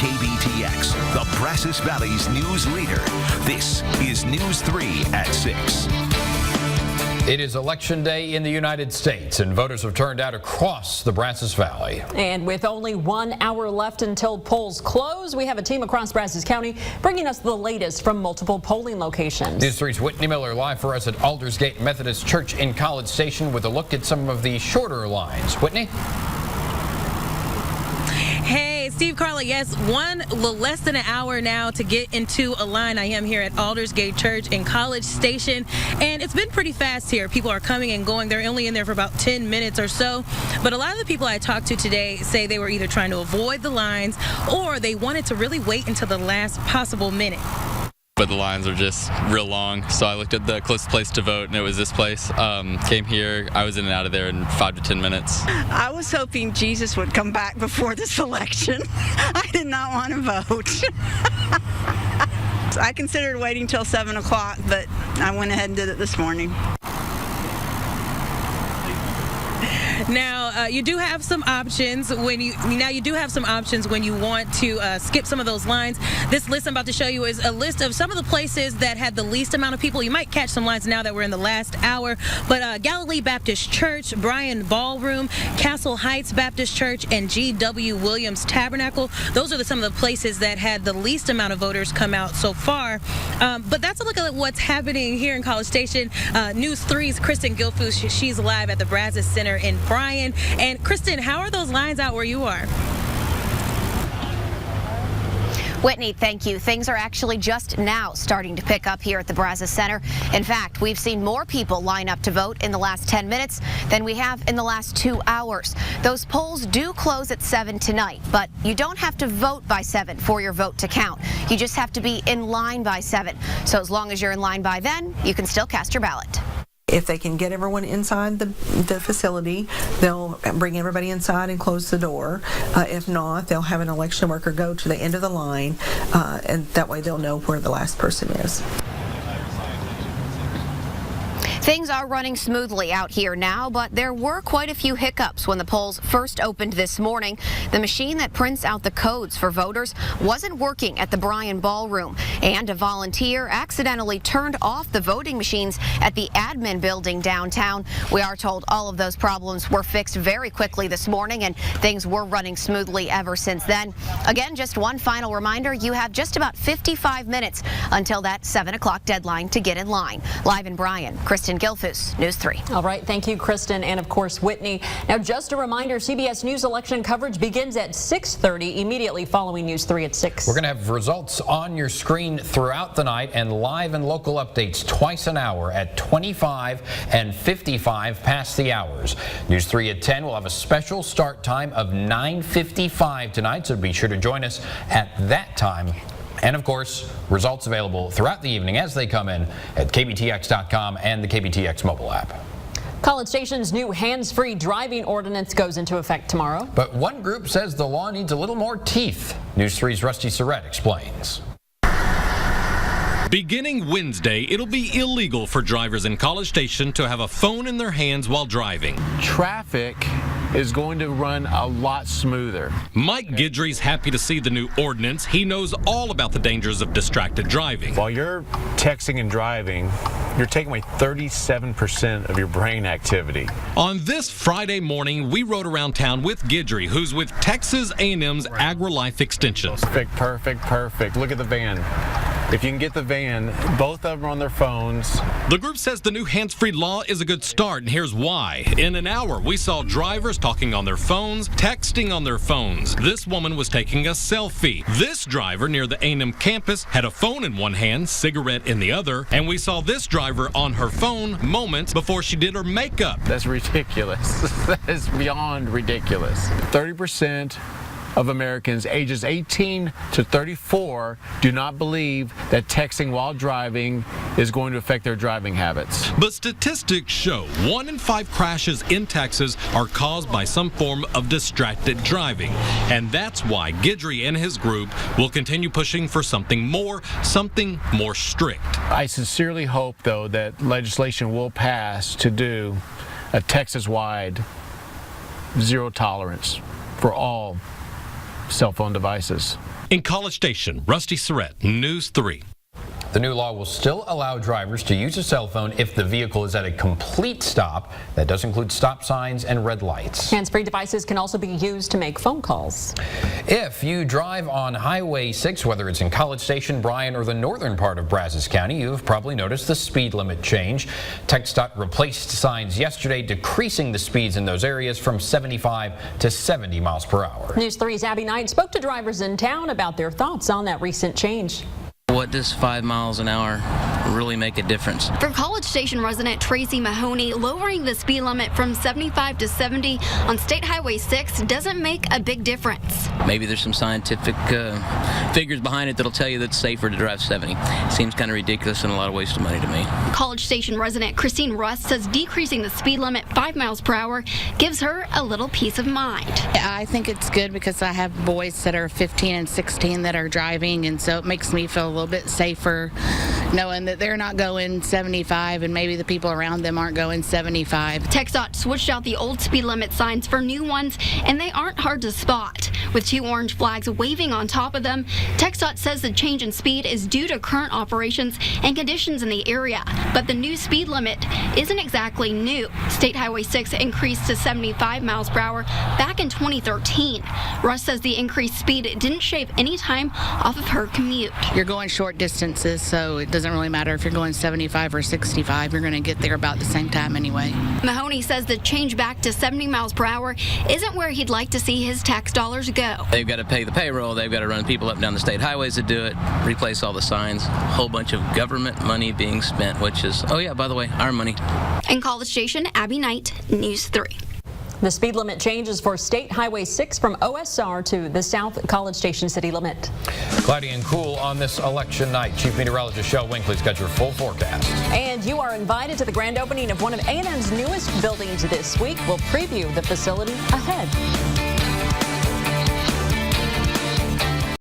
KBTX, the Brazos Valley's news leader. This is News 3 at 6. It is Election Day in the United States, and voters have turned out across the Brazos Valley. And with only 1 hour left until polls close, we have a team across Brazos County bringing us the latest from multiple polling locations. News 3's Whitney Miller live for us at Aldersgate Methodist Church in College Station with a look at some of the shorter lines. Whitney? Hey, Steve, Carla, yes, less than an hour now to get into a line. I am here at Aldersgate Church in College Station, and it's been pretty fast here. People are coming and going. They're only in there for about 10 minutes or so, but a lot of the people I talked to today say they were either trying to avoid the lines or they wanted to really wait until the last possible minute. But the lines are just real long, so I looked at the closest place to vote, and it was this place. Came here, I was in and out of there in 5 to 10 minutes. I was hoping Jesus would come back before this election. I did not want to vote. I considered waiting till 7 o'clock, but I went ahead and did it this morning. Now you do have some options when you want to skip some of those lines. This list I'm about to show you is a list of some of the places that had the least amount of people. You might catch some lines now that we're in the last hour, but Galilee Baptist Church, Bryan Ballroom, Castle Heights Baptist Church, and G.W. Williams Tabernacle. Those are some of the places that had the least amount of voters come out so far. But that's a look at what's happening here in College Station. News 3's Kristen Gilfus, she's live at the Brazos Center in Bryan. And Kristen, how are those lines out where you are? Whitney, thank you. Things are actually just now starting to pick up here at the Brazos Center. In fact, we've seen more people line up to vote in the last 10 minutes than we have in the last 2 hours. Those polls do close at 7 tonight, but you don't have to vote by 7 for your vote to count. You just have to be in line by 7. So as long as you're in line by then, you can still cast your ballot. If they can get everyone inside the facility, they'll bring everybody inside and close the door. If not, they'll have an election worker go to the end of the line, and that way they'll know where the last person is. Things are running smoothly out here now, but there were quite a few hiccups when the polls first opened this morning. The machine that prints out the codes for voters wasn't working at the Bryan Ballroom, and a volunteer accidentally turned off the voting machines at the admin building downtown. We are told all of those problems were fixed very quickly this morning, and things were running smoothly ever since then. Again, just one final reminder, you have just about 55 minutes until that 7 o'clock deadline to get in line. Live in Bryan, Kristen Gilfus, News 3. All right, thank you, Kristen, and of course, Whitney. Now, just a reminder, CBS News election coverage begins at 6:30, immediately following News 3 at 6. We're going to have results on your screen throughout the night and live and local updates twice an hour at 25 and 55 past the hours. News 3 at 10 will have a special start time of 9:55 tonight, so be sure to join us at that time. And of course, results available throughout the evening as they come in at KBTX.com and the KBTX mobile app. College Station's new hands-free driving ordinance goes into effect tomorrow. But one group says the law needs a little more teeth. News 3's Rusty Surrett explains. Beginning Wednesday, it'll be illegal for drivers in College Station to have a phone in their hands while driving. Traffic is going to run a lot smoother. Mike Guidry's happy to see the new ordinance. He knows all about the dangers of distracted driving. While you're texting and driving, you're taking away 37% of your brain activity. On this Friday morning, we rode around town with Guidry, who's with Texas A&M's AgriLife Extension. Perfect. Look at the van. If you can get the van, both of them are on their phones. The group says the new hands-free law is a good start, and here's why. In an hour, we saw drivers talking on their phones, texting on their phones. This woman was taking a selfie. This driver near the A&M campus had a phone in one hand, cigarette in the other, and we saw this driver on her phone moments before she did her makeup. That's ridiculous. That is beyond ridiculous. 30% of Americans ages 18 to 34 do not believe that texting while driving is going to affect their driving habits. But statistics show 1 in 5 crashes in Texas are caused by some form of distracted driving. And that's why Guidry and his group will continue pushing for something more strict. I sincerely hope, though, that legislation will pass to do a Texas-wide zero tolerance for all cell phone devices. In College Station, Rusty Surrett, News 3. The new law will still allow drivers to use a cell phone if the vehicle is at a complete stop. That does include stop signs and red lights. Hands-free devices can also be used to make phone calls. If you drive on Highway 6, whether it's in College Station, Bryan, or the northern part of Brazos County, you've probably noticed the speed limit change. TxDOT replaced signs yesterday, decreasing the speeds in those areas from 75 to 70 miles per hour. News 3's Abby Knight spoke to drivers in town about their thoughts on that recent change. What does 5 miles an hour really make a difference? For College Station resident Tracy Mahoney, lowering the speed limit from 75 to 70 on State Highway 6 doesn't make a big difference. Maybe there's some scientific figures behind it that'll tell you that it's safer to drive 70. Seems kind of ridiculous and a lot of waste of money to me. College Station resident Christine Rust says decreasing the speed limit 5 miles per hour gives her a little peace of mind. I think it's good because I have boys that are 15 and 16 that are driving, and so it makes me feel a little bit safer knowing that they're not going 75 and maybe the people around them aren't going 75. TxDOT switched out the old speed limit signs for new ones, and they aren't hard to spot. With 2 orange flags waving on top of them, TxDOT says the change in speed is due to current operations and conditions in the area. But the new speed limit isn't exactly new. State Highway 6 increased to 75 miles per hour back in 2013. Russ says the increased speed didn't shave any time off of her commute. You're going short distances, so it doesn't really matter if you're going 75 or 65. You're going to get there about the same time anyway. Mahoney says the change back to 70 miles per hour isn't where he'd like to see his tax dollars go. They've got to pay the payroll, they've got to run people up and down the state highways to do it, replace all the signs, a whole bunch of government money being spent, which is, oh yeah, by the way, our money. In College Station, Abby Knight, News 3. The speed limit changes for State Highway 6 from OSR to the South College Station city limit. Cloudy and cool on this election night. Chief Meteorologist Shel Winkley's got your full forecast. And you are invited to the grand opening of one of A&M's newest buildings this week. We'll preview the facility ahead.